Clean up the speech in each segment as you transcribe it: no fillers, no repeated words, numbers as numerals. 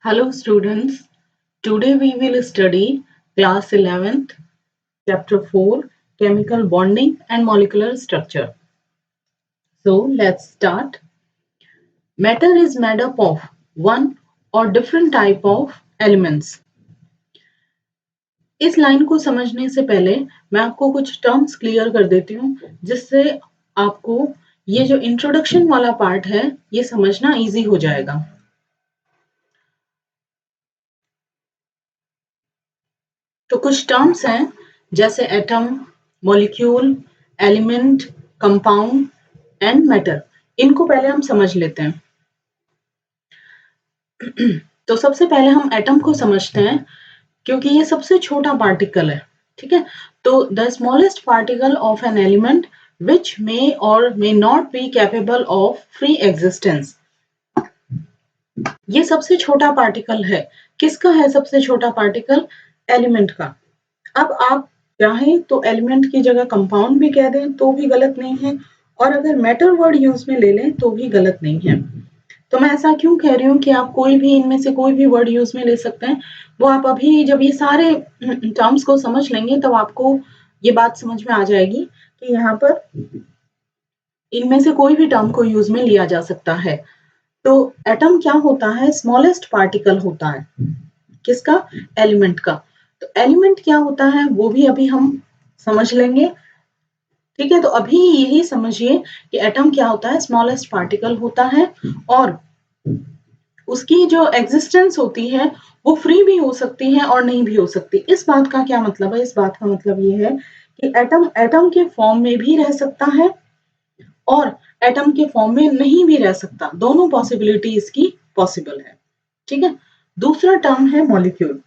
Hello students, today we will study class 11th, chapter 4, chemical bonding and molecular structure. So let's start. Matter is made up of one or different type of elements. इस line को समझने से पहले मैं आपको कुछ terms clear कर देती हूँ जिससे आपको ये जो इंट्रोडक्शन वाला पार्ट है ये समझना इजी हो जाएगा। तो कुछ टर्म्स हैं जैसे atom, molecule, element, compound and matter. इनको पहले हम समझ लेते हैं। तो सबसे पहले हम एटम को समझते हैं क्योंकि ये सबसे छोटा पार्टिकल है। ठीक है, तो the smallest particle of an element which may or may not be capable of free existence. ये सबसे छोटा पार्टिकल है। किसका है सबसे छोटा पार्टिकल? एलिमेंट का। अब आप चाहें तो एलिमेंट की जगह कंपाउंड भी कह दें तो भी गलत नहीं है, और अगर मैटर वर्ड यूज में ले लें तो भी गलत नहीं है। तो मैं ऐसा क्यों कह रही हूँ कि आप कोई भी इनमें से कोई भी वर्ड यूज में ले सकते हैं। वो आप अभी जब ये सारे टर्म्स को समझ लेंगे तब आपको ये बात समझ में आ जाएगी कि यहाँ पर इनमें से कोई भी टर्म को यूज में लिया जा सकता है। तो एटम क्या होता है? स्मॉलेस्ट पार्टिकल होता है। किसका? एलिमेंट का। तो एलिमेंट क्या होता है वो भी अभी हम समझ लेंगे। ठीक है, तो अभी यही समझिए कि एटम क्या होता है? स्मॉलेस्ट पार्टिकल होता है और उसकी जो एग्जिस्टेंस होती है वो फ्री भी हो सकती है और नहीं भी हो सकती। इस बात का क्या मतलब है? इस बात का मतलब ये है कि एटम एटम के फॉर्म में भी रह सकता है और एटम के फॉर्म में नहीं भी रह सकता। दोनों पॉसिबिलिटी इसकी पॉसिबल है। ठीक है, दूसरा टर्म है मॉलिक्यूल।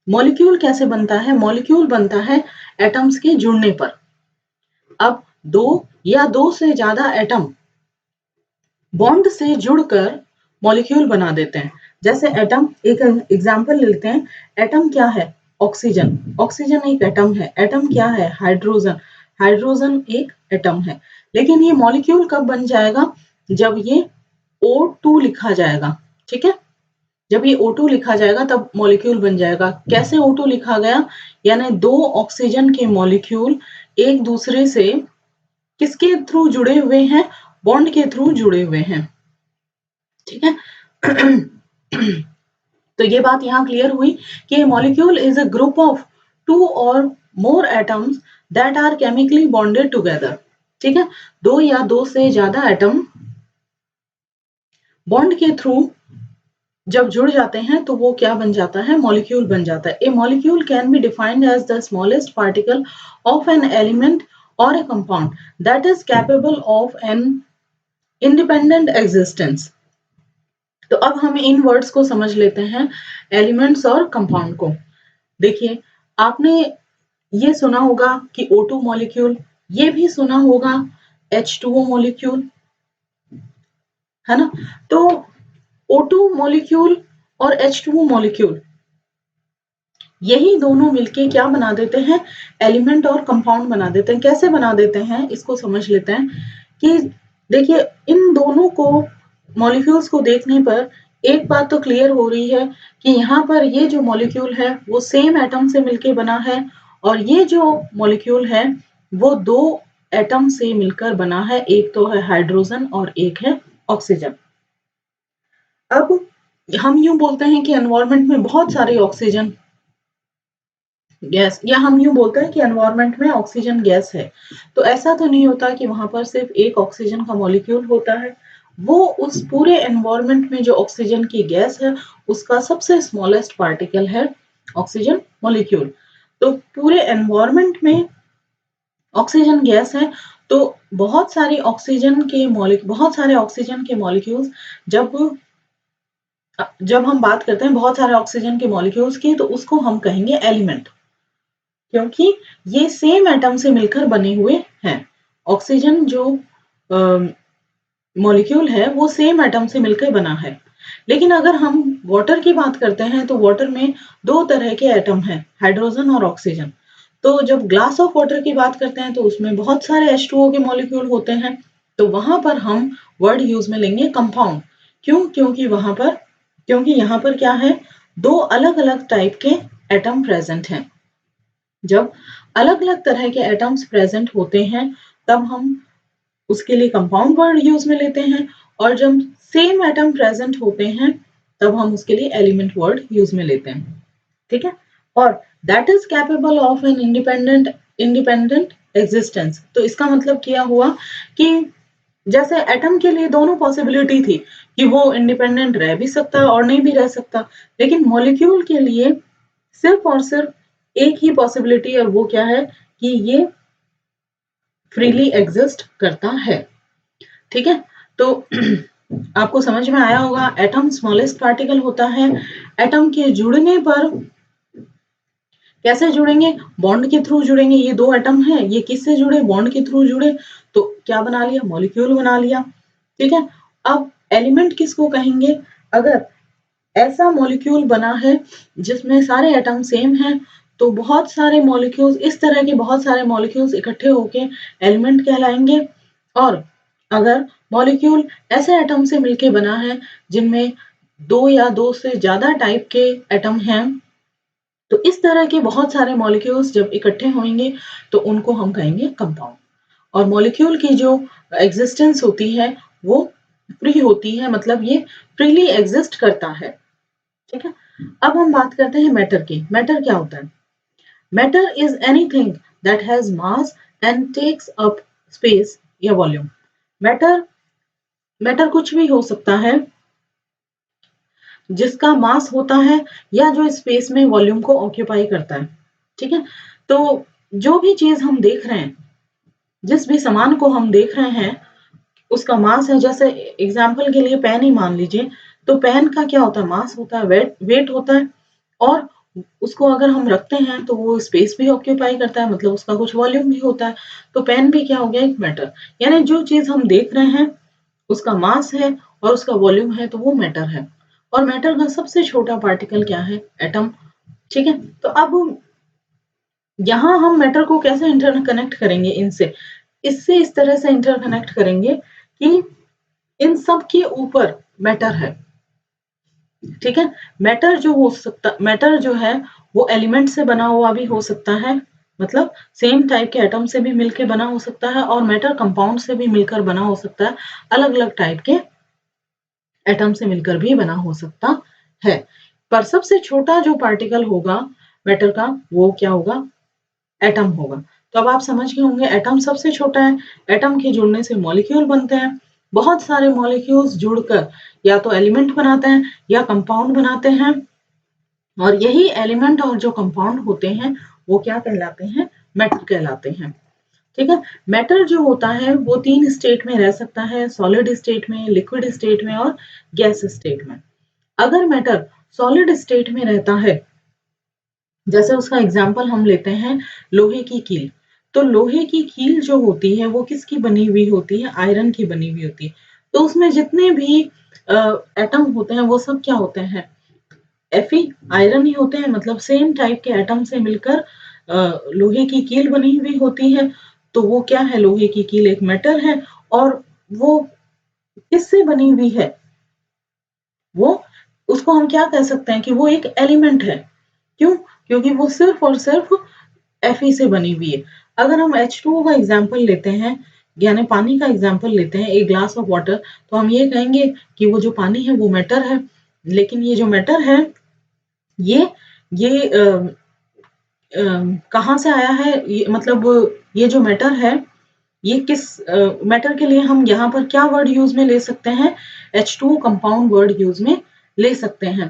मॉलिक्यूल कैसे बनता है? मॉलिक्यूल बनता है एटम्स के जुड़ने पर। अब दो या दो से ज्यादा एटम बॉन्ड से जुड़कर मॉलिक्यूल बना देते हैं। जैसे एटम, एक एग्जांपल लेते हैं। एटम क्या है? ऑक्सीजन। ऑक्सीजन एक एटम है। एटम क्या है? हाइड्रोजन। हाइड्रोजन एक एटम है। लेकिन ये मॉलिक्यूल कब बन जाएगा? जब ये O2 लिखा जाएगा। ठीक है, जब ये O2 लिखा जाएगा तब मॉलिक्यूल बन जाएगा। कैसे O2 लिखा गया? यानी दो ऑक्सीजन के मॉलिक्यूल एक दूसरे से किसके थ्रू जुड़े हुए हैं? बॉन्ड के थ्रू जुड़े हुए हैं। ठीक है, तो ये बात यहाँ क्लियर हुई कि molecule is a group of two or more atoms that are chemically bonded together. ठीक है, दो या दो से ज्यादा एटम बॉन्ड के थ्रू जब जुड़ जाते हैं तो वो क्या बन जाता है? मॉलिक्यूल बन जाता है। A molecule can be defined as the smallest particle of an element or a compound that is capable of an independent existence. तो अब हम इन वर्ड्स को समझ लेते हैं, एलिमेंट्स और कंपाउंड को। देखिए, आपने ये सुना होगा कि O2 मॉलिक्यूल, ये भी सुना होगा H2O मॉलिक्यूल, है ना? तो O2 मॉलिक्यूल और H2O मॉलिक्यूल यही दोनों मिलके क्या बना देते हैं? एलिमेंट और कंपाउंड बना देते हैं। कैसे बना देते हैं इसको समझ लेते हैं कि देखिए, इन दोनों को मॉलिक्यूल्स को देखने पर एक बात तो क्लियर हो रही है कि यहाँ पर ये जो मॉलिक्यूल है वो सेम एटम से मिलके बना है और ये जो मॉलिक्यूल है वो दो एटम से मिलकर बना है। एक तो है हाइड्रोजन और एक है ऑक्सीजन। अब हम यूं बोलते हैं कि एनवायरमेंट में बहुत सारे ऑक्सीजन गैस, या हम यूं बोलते हैं कि एनवायरमेंट में ऑक्सीजन गैस है। तो ऐसा तो नहीं होता कि वहां पर सिर्फ एक ऑक्सीजन का मॉलिक्यूल होता है। वो उस पूरे एनवायरमेंट में जो ऑक्सीजन की गैस है उसका सबसे स्मॉलेस्ट पार्टिकल है ऑक्सीजन मॉलिक्यूल। तो पूरे एनवायरमेंट में ऑक्सीजन गैस है। तो बहुत सारे ऑक्सीजन के मॉलिक्यूल्स जब जब हम बात करते हैं बहुत सारे ऑक्सीजन के मॉलिक्यूल्स की, तो उसको हम कहेंगे एलिमेंट, क्योंकि ये सेम एटम से मिलकर बने हुए हैं। ऑक्सीजन जो मॉलिक्यूल है वो सेम एटम से मिलकर बना है। लेकिन अगर हम वाटर की बात करते हैं तो वाटर में दो तरह के एटम हैं, हाइड्रोजन और ऑक्सीजन। तो जब ग्लास ऑफ वाटर की बात करते हैं तो उसमें बहुत सारे H2O के मॉलिक्यूल होते हैं। तो वहां पर हम वर्ड यूज में लेंगे कंपाउंड। क्यों? क्योंकि वहां पर क्योंकि यहाँ पर क्या है, दो अलग अलग टाइप के एटम प्रेजेंट हैं। जब अलग अलग तरह के एटम्स प्रेजेंट होते हैं तब हम उसके लिए कंपाउंड वर्ड यूज में लेते हैं, और जब सेम एटम प्रेजेंट होते हैं तब हम उसके लिए एलिमेंट वर्ड यूज में लेते हैं। ठीक है, और that is capable of an independent existence. तो इसका मतलब क्या हुआ कि जैसे एटम के लिए दोनों पॉसिबिलिटी थी कि वो इंडिपेंडेंट रह भी सकता है और नहीं भी रह सकता, लेकिन मॉलिक्यूल के लिए सिर्फ और सिर्फ एक ही पॉसिबिलिटी, और वो क्या है कि ये फ्रीली एग्जिस्ट करता है। ठीक है, तो आपको समझ में आया होगा, एटम स्मॉलेस्ट पार्टिकल होता है। एटम के जुड़ने पर कैसे जुड़ेंगे, बॉन्ड के थ्रू जुड़ेंगे। ये दो एटम है, ये किससे जुड़े, बॉन्ड के थ्रू जुड़े, तो क्या बना लिया, मॉलिक्यूल बना लिया। ठीक है, अब एलिमेंट किसको कहेंगे, अगर ऐसा मॉलिक्यूल बना है जिसमें सारे एटम सेम हैं, तो बहुत सारे मॉलिक्यूल्स, इस तरह के बहुत सारे मॉलिक्यूल्स इकट्ठे होके एलिमेंट कहलाएंगे। और अगर मॉलिक्यूल ऐसे एटम से मिलके बना है जिनमें दो या दो से ज्यादा टाइप के एटम हैं, तो इस तरह के बहुत सारे मॉलिक्यूल्स जब इकट्ठे होंगे तो उनको हम कहेंगे कंपाउंड। और मॉलिक्यूल की जो एग्जिस्टेंस होती है वो फ्री होती है, मतलब ये फ्रीली एग्जिस्ट करता है। ठीक है, अब हम बात करते हैं मैटर की। मैटर क्या होता है, matter is anything that has mass and takes up space या वॉल्यूम। मैटर मैटर कुछ भी हो सकता है जिसका मास होता है या जो स्पेस में वॉल्यूम को ऑक्यूपाई करता है। ठीक है, तो जो भी चीज हम देख रहे हैं, जिस भी सामान को हम देख रहे हैं, उसका मास है। जैसे एग्जाम्पल के लिए पेन ही मान लीजिए, तो पेन का क्या होता है, मास होता है, वेट होता है, और उसको अगर हम रखते हैं तो वो स्पेस भी ऑक्यूपाई करता है, मतलब उसका कुछ वॉल्यूम भी होता है। तो पेन भी क्या हो गया, एक मैटर। यानी जो चीज हम देख रहे हैं उसका मास है और उसका वॉल्यूम है, तो वो मैटर है। और मैटर का सबसे छोटा पार्टिकल क्या है, एटम। ठीक है, तो अब यहाँ हम मैटर को कैसे इंटरकनेक्ट करेंगे इनसे, इससे इस तरह से इंटरकनेक्ट करेंगे कि इन सब के ऊपर मैटर है। ठीक है, मैटर जो है वो एलिमेंट से बना हुआ भी हो सकता है, मतलब सेम टाइप के एटम से भी मिलकर बना हो सकता है, और मैटर कंपाउंड से भी मिलकर बना हो सकता है, अलग अलग टाइप के एटम से मिलकर भी बना हो सकता है। पर सबसे छोटा जो पार्टिकल होगा मैटर का, वो क्या होगा, एटम होगा। तो अब आप समझ गए होंगे एटम सबसे छोटा है। एटम के जुड़ने से मॉलिक्यूल बनते हैं। बहुत सारे मॉलिक्यूल्स जुड़कर या तो एलिमेंट बनाते हैं या कंपाउंड बनाते हैं, और यही एलिमेंट और जो कंपाउंड होते हैं वो क्या कहलाते हैं, मैटर कहलाते हैं। ठीक है, मैटर जो होता है वो तीन स्टेट में रह सकता है, सॉलिड स्टेट में, लिक्विड स्टेट में और गैस स्टेट में। अगर मैटर सॉलिड स्टेट में रहता है, जैसे उसका एग्जाम्पल हम लेते हैं लोहे की कील। तो लोहे की कील जो होती है वो किसकी बनी हुई होती है, आयरन की बनी हुई होती है। तो उसमें जितने भी एटम होते हैं वो सब क्या होते हैं, Fe आयरन ही होते हैं, मतलब सेम टाइप के एटम से मिलकर लोहे की कील बनी हुई होती है। तो वो क्या है, लोहे की कील एक मेटल है। और वो किससे बनी हुई है, वो उसको हम क्या कह सकते हैं कि वो एक एलिमेंट है। क्यों, क्योंकि वो सिर्फ और सिर्फ Fe से बनी हुई है। अगर हम H2O का एग्जाम्पल लेते हैं, यानी पानी का एग्जाम्पल लेते हैं, एक ग्लास ऑफ वाटर, तो हम ये कहेंगे कि वो जो पानी है वो मैटर है। लेकिन ये जो मैटर है ये ये कहाँ से आया है, ये मतलब ये जो मैटर है ये किस मैटर के लिए हम यहाँ पर क्या वर्ड यूज में ले सकते हैं, H2O कंपाउंड वर्ड यूज में ले सकते हैं।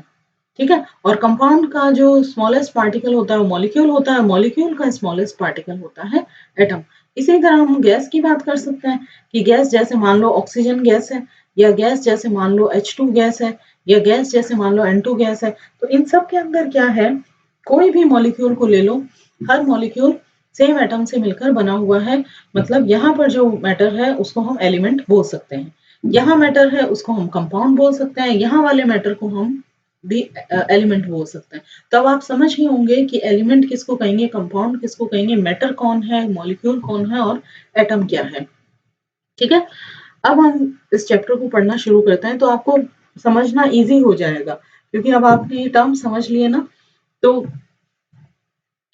ठीक है, और कंपाउंड का जो स्मॉलेस्ट पार्टिकल होता है वो मॉलिक्यूल होता है, मॉलिक्यूल का स्मॉलेस्ट पार्टिकल होता है एटम। इसी तरह हम गैस की बात कर सकते हैं कि गैस जैसे मान लो ऑक्सीजन गैस है, या गैस जैसे मान लो H2 गैस है, या गैस जैसे मान लो N2 गैस है। तो इन सब के अंदर क्या है, कोई भी मॉलिक्यूल को ले लो, हर मॉलिक्यूल सेम एटम से मिलकर बना हुआ है। मतलब यहाँ पर जो मैटर है उसको हम एलिमेंट बोल सकते हैं, यहाँ मैटर है उसको हम कंपाउंड बोल सकते हैं, यहाँ वाले मैटर को हम भी एलिमेंट बोल सकते हैं। तब आप समझ ही होंगे कि एलिमेंट किसको कहेंगे, कंपाउंड किसको कहेंगे, मैटर कौन है, मॉलिक्यूल कौन है और एटम क्या है। ठीक है, अब हम इस चैप्टर को पढ़ना शुरू करते हैं। तो आपको समझना इजी हो जाएगा, क्योंकि अब आपने ये टर्म समझ लिए ना, तो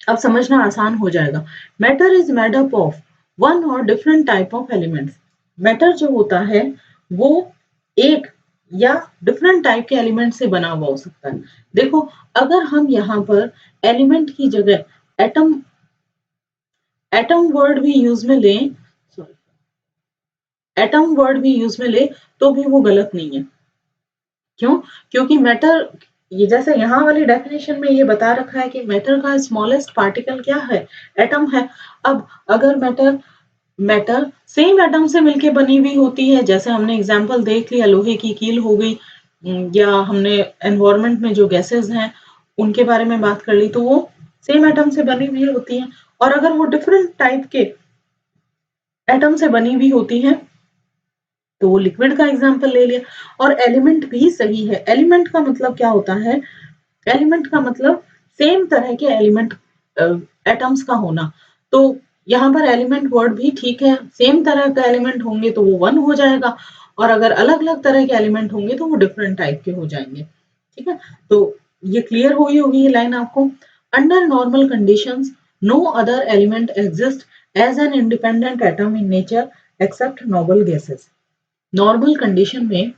अब समझना आसान हो जाएगा। Matter is made up of one or different type of elements. Matter जो होता है वो एक या डिफरेंट टाइप के एलिमेंट से बना हुआ हो सकता है। देखो, अगर हम यहाँ पर एलिमेंट की जगह एटम एटम वर्ड भी यूज में लें, एटम वर्ड भी यूज में ले, तो भी वो गलत नहीं है। क्यों? क्योंकि मैटर, ये जैसे यहाँ वाली डेफिनेशन में ये बता रखा है कि मैटर का स्मॉलेस्ट पार्टिकल क्या है? एटम है। अब अगर मैटर मैटर सेम एटम से मिलके बनी हुई होती है, जैसे हमने एग्जांपल देख लिया, लोहे की कील हो गई, या हमने एनवायरनमेंट में जो गैसेस हैं उनके बारे में बात कर ली, तो वो सेम एटम से बनी हुई होती हैं। और अगर वो डिफरेंट टाइप के एटम से बनी हुई होती हैं, तो वो लिक्विड का एग्जांपल ले लिया। और एलिमेंट भी सही है। एलिमेंट का मतलब क्या होता है? एलिमेंट का मतलब सेम तरह के एलिमेंट एटम्स का होना। तो यहाँ पर एलिमेंट वर्ड भी ठीक है, सेम तरह का एलिमेंट होंगे तो वो वन हो जाएगा, और अगर अलग अलग तरह के एलिमेंट होंगे तो वो डिफरेंट टाइप के हो जाएंगे। ठीक है, तो ये क्लियर हुई होगी ये लाइन आपको। Under normal conditions no other element exist as an independent atom in nature except noble gases. Normal condition में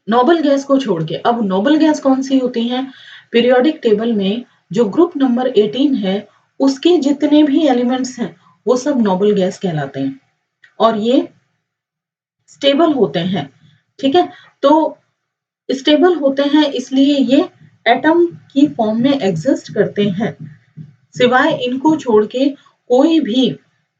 नोबल गैस को छोड़ के, अब नोबल गैस कौन सी होती हैं? पीरियोडिक टेबल में जो ग्रुप नंबर 18 है उसके जितने भी एलिमेंट्स हैं वो सब नोबल गैस कहलाते हैं, और ये स्टेबल होते हैं। ठीक है, तो स्टेबल होते हैं इसलिए ये एटम की फॉर्म में एग्जिस्ट करते हैं। सिवाय इनको छोड़ के कोई भी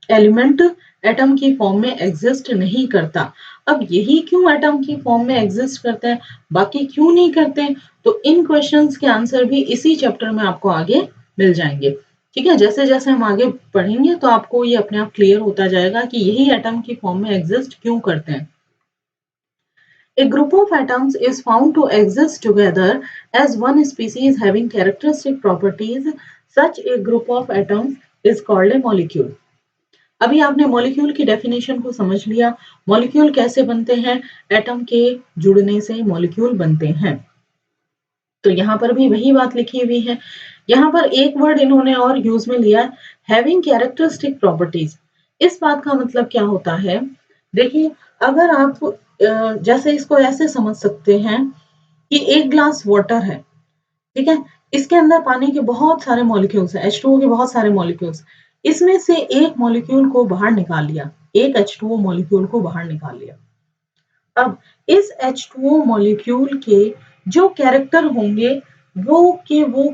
एलिमेंट एटम की फॉर्म में एग्जिस्ट नहीं करता। अब यही क्यों एटम की फॉर्म में एग्जिस्ट करते हैं, बाकी क्यों नहीं करते, तो इन क्वेश्चंस के आंसर भी इसी चैप्टर में आपको आगे मिल जाएंगे। ठीक है, जैसे जैसे हम आगे पढ़ेंगे तो आपको ये अपने आप क्लियर होता जाएगा कि यही एटम की फॉर्म में एग्जिस्ट क्यों करते हैं। A group of atoms is found to exist together as one species having characteristic properties. Such a group of atoms is called a molecule. अभी आपने मॉलिक्यूल की डेफिनेशन को समझ लिया। मॉलिक्यूल कैसे बनते हैं? एटम के जुड़ने से मॉलिक्यूल बनते हैं। तो यहाँ पर भी वही बात लिखी हुई है। यहाँ पर एक वर्ड इन्होंने और यूज में लिया, हैविंग कैरेक्टरिस्टिक प्रॉपर्टीज। इस बात का मतलब क्या होता है? देखिए, अगर आप जैसे इसको ऐसे समझ सकते हैं कि एक ग्लास वाटर है, ठीक है, इसके अंदर पानी के बहुत सारे मॉलिक्यूल्स हैं, H2O के बहुत सारे मॉलिक्यूल्स। इसमें से एक मॉलिक्यूल को बाहर निकाल लिया, एक H2O मॉलिक्यूल को बाहर निकाल लिया। अब इस H2O मॉलिक्यूल के जो कैरेक्टर होंगे वो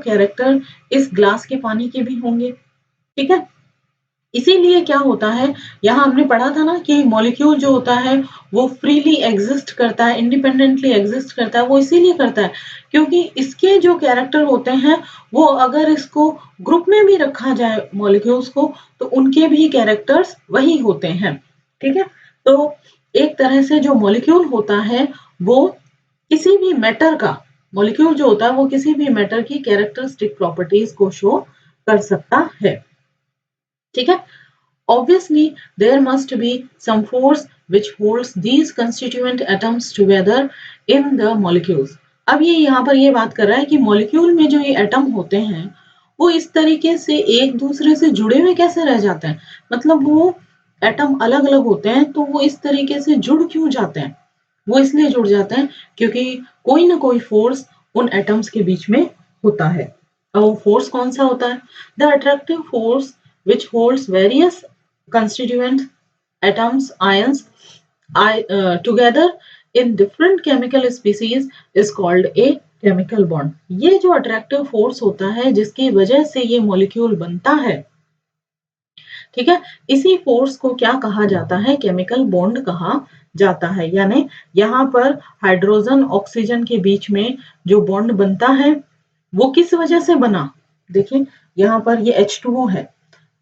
कैरेक्टर इस ग्लास के पानी के भी होंगे। ठीक है, इसीलिए क्या होता है, यहाँ हमने पढ़ा था ना कि मॉलिक्यूल जो होता है वो फ्रीली एग्जिस्ट करता है, इंडिपेंडेंटली एग्जिस्ट करता है। वो इसीलिए करता है क्योंकि इसके जो कैरेक्टर होते हैं वो अगर इसको ग्रुप में भी रखा जाए मॉलिक्यूल्स को, तो उनके भी कैरेक्टर्स वही होते हैं। ठीक है, तो एक तरह से जो मॉलिक्यूल होता है वो किसी भी मैटर का, मॉलिक्यूल जो होता है वो किसी भी मैटर की कैरेक्टरिस्टिक प्रॉपर्टीज को शो कर सकता है। ठीक है, obviously there must be some force which holds these constituent atoms together in the molecules. अब ये यहाँ पर ये बात कर रहा है कि मॉलिक्यूल में जो ये एटम होते हैं वो इस तरीके से एक दूसरे से जुड़े हुए कैसे रह जाते हैं, मतलब वो एटम अलग अलग होते हैं तो वो इस तरीके से जुड़ क्यों जाते हैं? वो इसलिए जुड़ जाते हैं क्योंकि कोई ना कोई फोर्स उन एटम्स के बीच में होता है। और वो फोर्स कौन सा होता है? The attractive force which holds various constituent atoms, ions, together in different chemical species is called a chemical bond. ये जो attractive force होता है जिसकी वजह से ये molecule बनता है, ठीक है, इसी फोर्स को क्या कहा जाता है? केमिकल बॉन्ड कहा जाता है। यानी यहाँ पर हाइड्रोजन ऑक्सीजन के बीच में जो बॉन्ड बनता है वो किस वजह से बना? देखिए, यहाँ पर ये H2O है,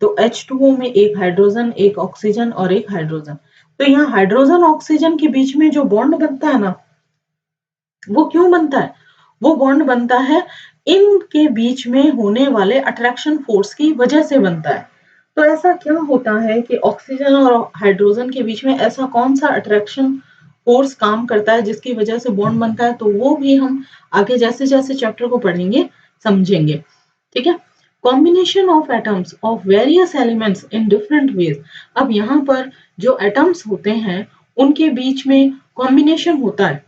तो H2O में एक हाइड्रोजन, एक ऑक्सीजन और एक हाइड्रोजन। तो यहाँ हाइड्रोजन ऑक्सीजन के बीच में जो बॉन्ड बनता है ना, वो क्यों बनता है? वो बॉन्ड बनता है इनके बीच में होने वाले अट्रैक्शन फोर्स की वजह से बनता है। तो ऐसा क्या होता है कि ऑक्सीजन और हाइड्रोजन के बीच में ऐसा कौन सा अट्रैक्शन फोर्स काम करता है जिसकी वजह से बॉन्ड बनता है, तो वो भी हम आगे जैसे जैसे चैप्टर को पढ़ेंगे समझेंगे। ठीक है, combination of atoms of various elements in different ways. अब यहाँ पर जो एटम्स होते हैं उनके बीच में कॉम्बिनेशन होता है।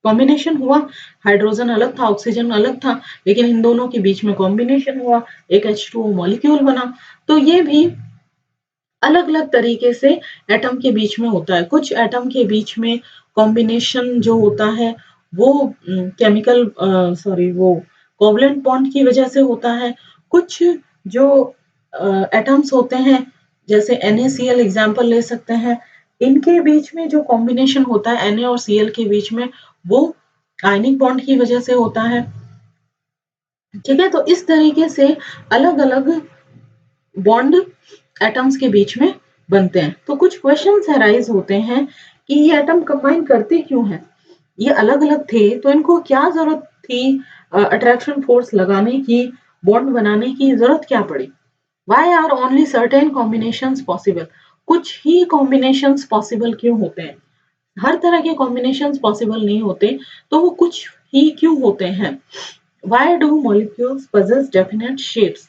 कॉम्बिनेशन हुआ, हाइड्रोजन अलग था, ऑक्सीजन अलग था, लेकिन इन दोनों के बीच में कॉम्बिनेशन हुआ, एक H2O मॉलिक्यूल बना। तो ये भी अलग अलग तरीके से एटम के बीच में होता है। कुछ एटम के बीच में कॉम्बिनेशन जो होता है वो केमिकल वो कोवलेंट बॉन्ड की वजह से होता है। कुछ जो एटम्स होते हैं जैसे NaCl एग्जांपल ले सकते हैं, इनके बीच में जो कॉम्बिनेशन होता है Na और Cl के बीच में, वो आयनिक बॉन्ड की वजह से होता है। ठीक है, तो इस तरीके से अलग अलग बॉन्ड एटम्स के बीच में बनते हैं। तो कुछ क्वेश्चंस अराइज होते हैं कि ये एटम कंबाइन करते क्यों हैं, ये अलग अलग थे तो इनको क्या जरूरत थी अट्रैक्शन फोर्स लगाने की, बॉन्ड बनाने की जरूरत क्या पड़ी। Why are only certain combinations possible, कुछ ही कॉम्बिनेशंस पॉसिबल क्यों होते हैं, हर तरह के कॉम्बिनेशंस पॉसिबल नहीं होते, तो वो कुछ ही क्यों होते हैं। Why do molecules possess definite shapes,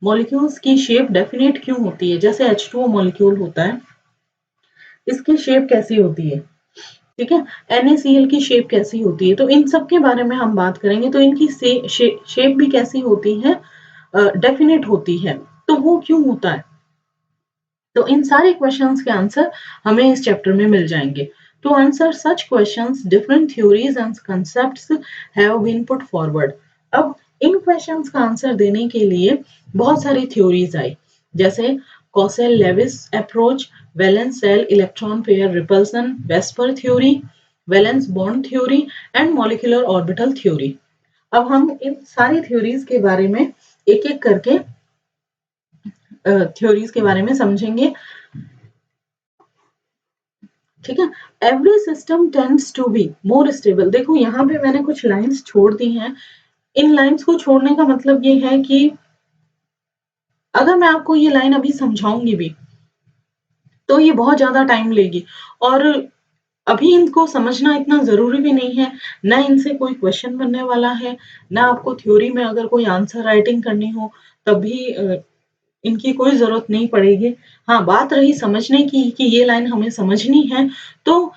molecules की शेप डेफिनेट क्यों होती है। जैसे H2O मॉलिक्यूल होता है, इसकी शेप कैसी होती है, ठीक है, NaCl की शेप कैसी होती है, तो इन सब के बारे में हम बात करेंगे। तो इनकी शेप भी कैसी होती है, डेफिनेट होती है, तो वो क्यों होता है। तो इन सारे क्वेश्चंस के आंसर हमें इस चैप्टर में मिल जाएंगे। To answer such questions different theories and concepts have been put forward. अब इन क्वेश्चंस का आंसर देने के लिए बहुत सारी थ्योरीज आई, जैसे Kossel Lewis approach, valence shell electron pair repulsion, VSEPR theory, valence bond theory and molecular orbital theory. अब हम इन सारी थ्योरीज के बारे में एक एक करके थ्योरीज के बारे में समझेंगे। ठीक है, every system tends to be more stable. देखो यहाँ पे मैंने कुछ लाइंस छोड़ दी हैं। इन लाइंस को छोड़ने का मतलब ये है कि अगर मैं आपको ये लाइन अभी समझाऊंगी भी तो ये बहुत ज्यादा टाइम लेगी, और अभी इनको समझना इतना जरूरी भी नहीं है, ना इनसे कोई क्वेश्चन बनने वाला है, ना आपको थ्योरी में अगर कोई आंसर राइटिंग करनी हो तभी इनकी कोई जरूरत नहीं पड़ेगी। हाँ, बात रही समझने की कि ये लाइन हमें समझनी है, तो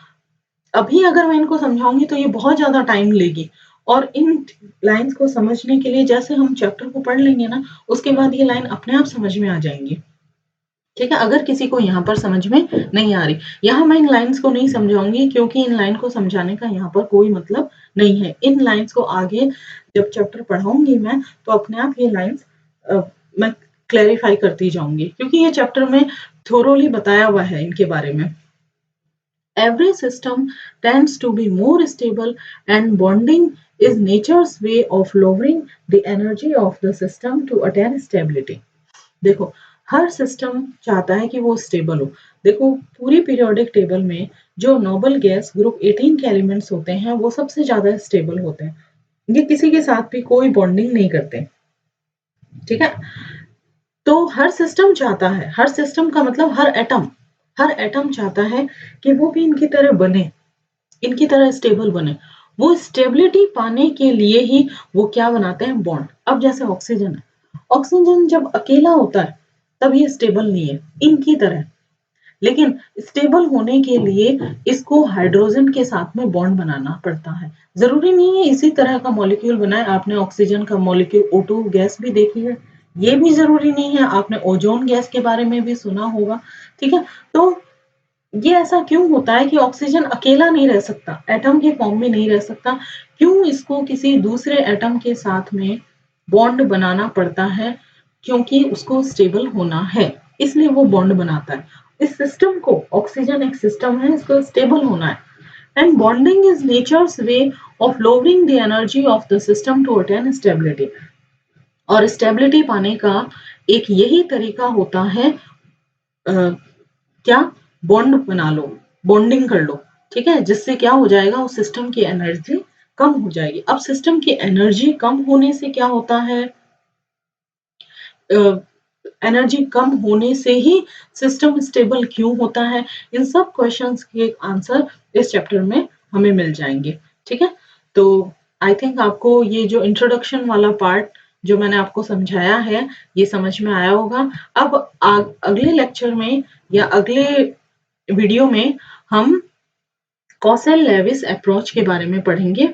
अभी अगर मैं इनको समझाऊंगी तो ये बहुत ज्यादा टाइम लेगी, और इन लाइंस को समझने के लिए जैसे हम चैप्टर को पढ़ लेंगे ना, उसके बाद ये लाइन अपने आप समझ में आ जाएंगी। ठीक है, अगर किसी को यहाँ पर समझ में नहीं आ रही, यहाँ मैं इन लाइंस को नहीं समझाऊंगी क्योंकि इन लाइन को समझाने का यहाँ पर कोई मतलब नहीं है। इन लाइंस को आगे जब चैप्टर पढ़ाऊंगी मैं, तो अपने आप ये लाइंस मैं क्लैरिफाई करती जाऊंगी, क्योंकि ये चैप्टर में थोरोली बताया हुआ है इनके बारे में। Every system tends to be more stable, and bonding is nature's way of lowering the energy of the system to attain stability. देखो, हर सिस्टम चाहता है कि वो स्टेबल हो। देखो, पूरी पीरियोडिक टेबल में जो नोबल गैस ग्रुप 18 के एलिमेंट्स होते हैं वो सबसे ज्यादा स्टेबल होते हैं, ये किसी के साथ भी कोई बॉन्डिंग नहीं करते। ठीक है, तो हर सिस्टम चाहता है, हर सिस्टम का मतलब हर एटम चाहता है कि वो भी इनकी तरह बने, इनकी तरह स्टेबल बने। वो स्टेबिलिटी पाने के लिए ही वो क्या बनाते हैं, बॉन्ड। अब जैसे ऑक्सीजन है, ऑक्सीजन जब अकेला होता है तब ये स्टेबल नहीं है इनकी तरह, लेकिन स्टेबल होने के लिए इसको हाइड्रोजन के साथ में बॉन्ड बनाना पड़ता है। जरूरी नहीं है इसी तरह का मॉलिक्यूल बनाए, आपने ऑक्सीजन का मॉलिक्यूल O2 गैस भी देखी है, ये भी जरूरी नहीं है, आपने ओजोन गैस के बारे में भी सुना होगा। ठीक है, तो ये ऐसा क्यों होता है कि ऑक्सीजन अकेला नहीं रह सकता, एटम के फॉर्म में नहीं रह सकता, क्यों इसको किसी दूसरे एटम के साथ में बॉन्ड बनाना पड़ता है, क्योंकि उसको स्टेबल होना है, इसलिए वो बॉन्ड बनाता है। इस सिस्टम को, ऑक्सीजन एक सिस्टम है, इसको स्टेबल होना है। And bonding is nature's way of lowering the energy of the system to attain stability. और स्टेबिलिटी पाने का एक यही तरीका होता है, क्या, बॉन्ड बना लो, बॉन्डिंग कर लो। ठीक है, जिससे क्या हो जाएगा, उस सिस्टम की एनर्जी कम हो जाएगी। अब सिस्टम की एनर्जी कम होने से क्या होता है, एनर्जी कम होने से ही सिस्टम स्टेबल क्यों होता है? इन सब क्वेश्चंस के आंसर इस चैप्टर में हमें मिल जाएंगे। ठीक है, तो आई थिंक आपको ये जो इंट्रोडक्शन वाला पार्ट जो मैंने आपको समझाया है ये समझ में आया होगा। अब अगले लेक्चर में या अगले वीडियो में हम कॉसेल लेविस अप्रोच के बारे में पढ़ेंगे।